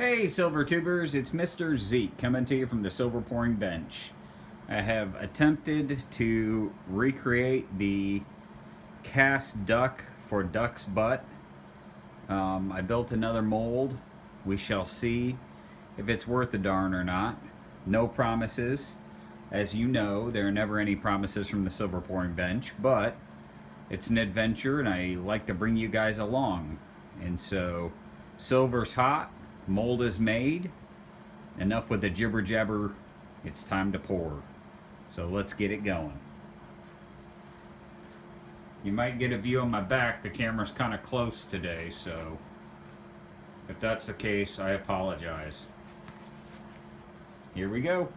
Hey Silver Tubers, it's Mr. Zeke coming to you from the Silver Pouring Bench. I have attempted to recreate the cast duck for duck's butt. I built another mold. We shall see if it's worth a darn or not. No promises. As you know, there are never any promises from the Silver Pouring Bench, but it's an adventure and I like to bring you guys along. And so, silver's hot, mold is made. Enough with the jibber jabber, it's time to pour. So let's get it going. You might get a view on my back, the camera's kind of close today, so if that's the case, I apologize. Here we go.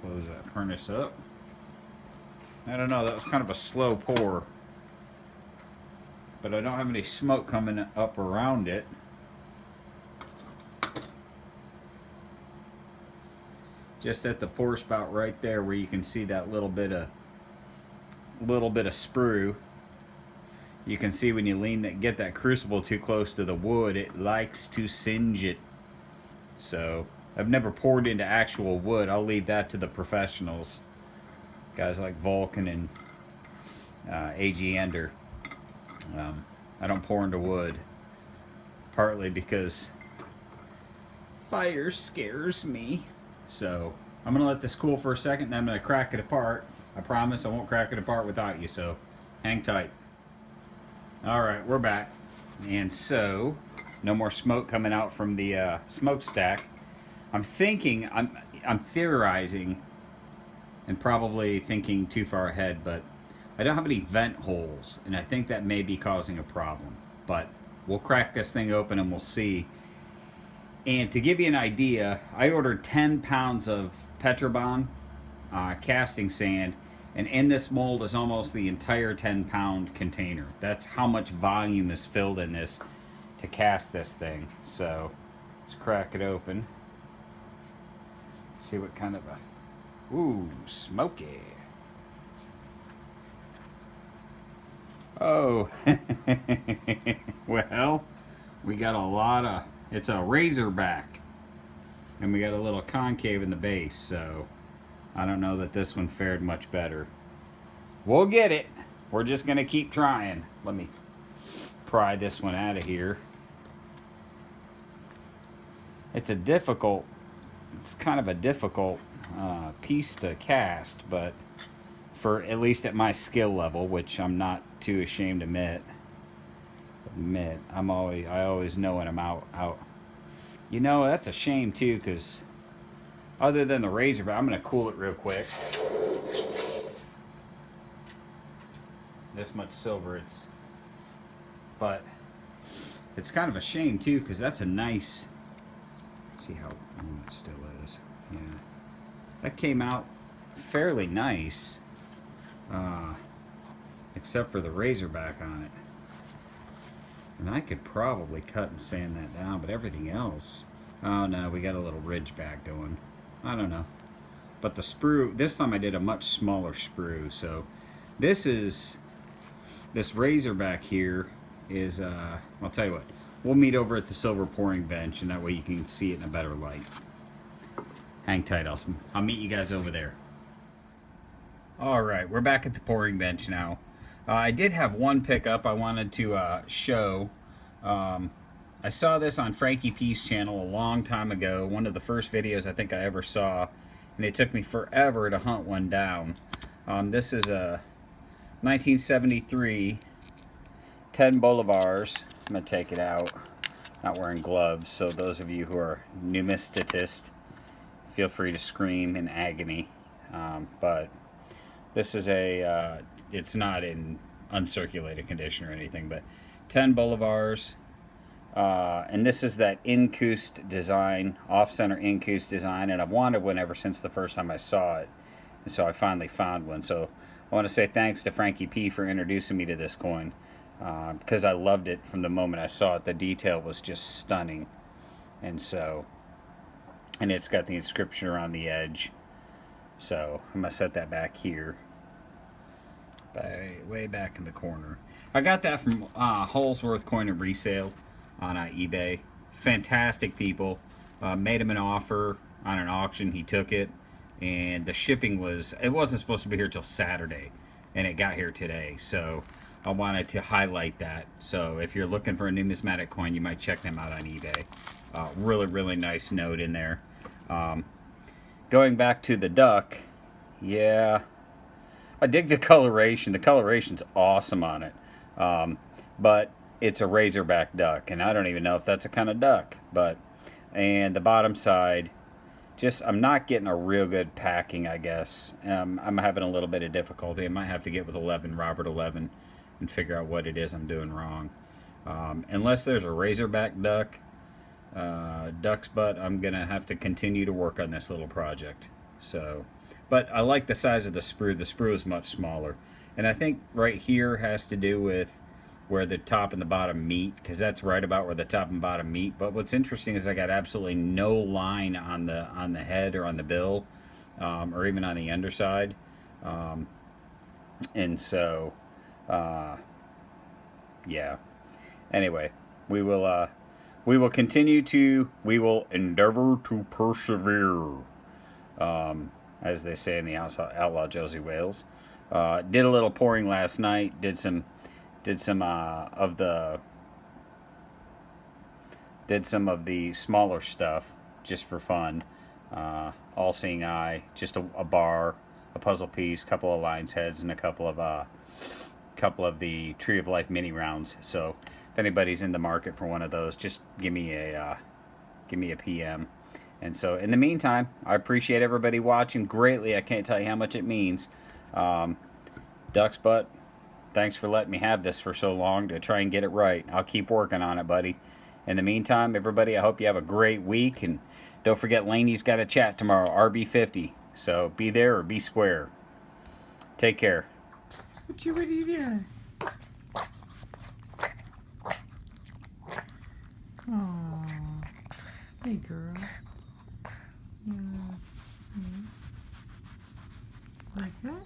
Close that furnace up. I don't know, that was kind of a slow pour. But I don't have any smoke coming up around it. Just at the pour spout right there where you can see that little bit of sprue. You can see when you get that crucible too close to the wood, it likes to singe it. So I've never poured into actual wood. I'll leave that to the professionals, guys like Vulcan and A.G. Ender. I don't pour into wood, partly because fire scares me. So I'm gonna let this cool for a second, and then I'm gonna crack it apart. I promise I won't crack it apart without you, so hang tight. Alright, we're back. And so, no more smoke coming out from the smokestack. I'm theorizing, and probably thinking too far ahead, but I don't have any vent holes, and I think that may be causing a problem. But we'll crack this thing open and we'll see. And to give you an idea, I ordered 10 pounds of Petrobond casting sand, and in this mold is almost the entire 10-pound container. That's how much volume is filled in this to cast this thing. So let's crack it open. See what kind of a... Ooh, smoky. Oh, well, we got a lot of... It's a razorback. And we got a little concave in the base, so I don't know that this one fared much better. We'll get it. We're just going to keep trying. Let me pry this one out of here. It's kind of a difficult piece to cast, but for at least at my skill level, which I'm not too ashamed to admit, I always know when I'm out. You know, that's a shame too, because other than the razor, but I'm going to cool it real quick. This much silver, but it's kind of a shame too, because that's a nice, see how warm it still is. Yeah, that came out fairly nice, except for the razorback on it. And I could probably cut and sand that down, but everything else, oh no, we got a little ridge back going. I don't know. But the sprue, this time I did a much smaller sprue, so this razorback here is, I'll tell you what, we'll meet over at the Silver Pouring Bench, and that way you can see it in a better light. Hang tight, I'll meet you guys over there. Alright, we're back at the pouring bench now. I did have one pickup I wanted to show. I saw this on Frankie P's channel a long time ago, one of the first videos I think I ever saw, and it took me forever to hunt one down. This is a 1973 10 Bolivars. I'm going to take it out. Not wearing gloves, so those of you who are pneumasticists, feel free to scream in agony. But this is it's not in uncirculated condition or anything, but 10 Bolivars, And this is that Incoost design, off-center Incoost design, and I've wanted one ever since the first time I saw it. And so I finally found one. So I want to say thanks to Frankie P for introducing me to this coin, because I loved it from the moment I saw it. The detail was just stunning. And so, and it's got the inscription around the edge. So I'm going to set that back here, way back in the corner. I got that from Holsworth Coin and Resale on eBay. Fantastic people. Made him an offer on an auction. He took it, and the shipping it wasn't supposed to be here till Saturday, and it got here today. So I wanted to highlight that. So if you're looking for a numismatic coin, you might check them out on eBay. Really nice note in there. Going back to the duck, yeah, I dig the coloration. The coloration's awesome on it. But it's a razorback duck, and I don't even know if that's a kind of duck. And the bottom side, I'm not getting a real good packing, I guess. I'm having a little bit of difficulty. I might have to get with Robert 11, and figure out what it is I'm doing wrong. Unless there's a razorback duck's butt, I'm gonna have to continue to work on this little project. So, but I like the size of the sprue. The sprue is much smaller, and I think right here has to do with where the top and the bottom meet, because that's right about where the top and bottom meet. But what's interesting is I got absolutely no line on the head or on the bill, or even on the underside, and so yeah. Anyway, we will endeavor to persevere, as they say in the Outlaw Josie Wales. Did a little pouring last night. Did some of the smaller stuff just for fun. All Seeing Eye, just a bar, a puzzle piece, couple of lines heads, and a couple of the Tree of Life mini rounds. So if anybody's in the market for one of those, just give me a PM. And so in the meantime, I appreciate everybody watching greatly. I can't tell you how much it means. Duck's butt, thanks for letting me have this for so long to try and get it right. I'll keep working on it, buddy. In the meantime, everybody, I hope you have a great week. And don't forget, Laney's got a chat tomorrow, RB50. So be there or be square. Take care. What are you doing? Oh, hey girl. Yeah. Like that?